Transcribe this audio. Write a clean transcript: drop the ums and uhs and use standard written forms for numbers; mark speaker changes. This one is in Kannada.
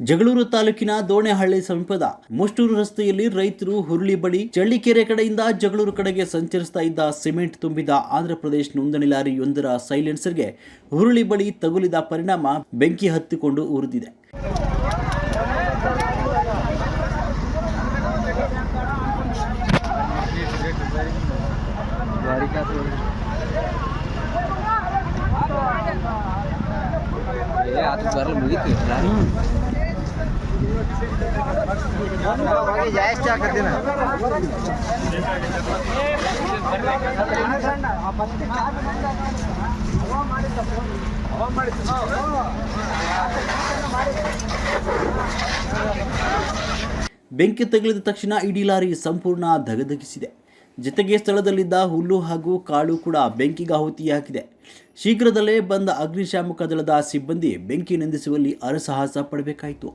Speaker 1: ಜಗಳೂರು ತಾಲೂಕಿನ ದೋಣೆಹಳ್ಳಿ ಸಮೀಪದ ಮೋಷ್ಟೂರು ರಸ್ತೆಯಲ್ಲಿ ರೈತರು ಹುರುಳಿ ಬಳಿ ಚಳ್ಳಿಕೆರೆ ಕಡೆಯಿಂದ ಜಗಳೂರು ಕಡೆಗೆ ಸಂಚರಿಸ್ತಾ ಇದ್ದ ಸಿಮೆಂಟ್ ತುಂಬಿದ ಆಂಧ್ರಪ್ರದೇಶ ನೋಂದಣಿ ಲಾರಿಯೊಂದರ ಸೈಲೆನ್ಸರ್ಗೆ ಹುರುಳಿ ಬಳಿ ತಗುಲಿದ ಪರಿಣಾಮ ಬೆಂಕಿ ಹತ್ತಿಕೊಂಡು ಉರಿದಿದೆ. ಬೆಂಕಿ ತಗುಲಿದ ತಕ್ಷಣ ಇಡೀ ಲಾರಿ ಸಂಪೂರ್ಣ ಧಗಧಗಿಸಿದೆ. ಜೊತೆಗೆ ಸ್ಥಳದಲ್ಲಿದ್ದ ಹುಲ್ಲು ಹಾಗೂ ಕಾಳು ಕೂಡ ಬೆಂಕಿಗೆ ಆಹುತಿಯಾಗಿದೆ. ಶೀಘ್ರದಲ್ಲೇ ಬಂದ ಅಗ್ನಿಶಾಮಕ ದಳದ ಸಿಬ್ಬಂದಿ ಬೆಂಕಿ ನಂದಿಸುವಲ್ಲಿ ಹರಸಾಹಸ ಪಡಬೇಕಾಯಿತು.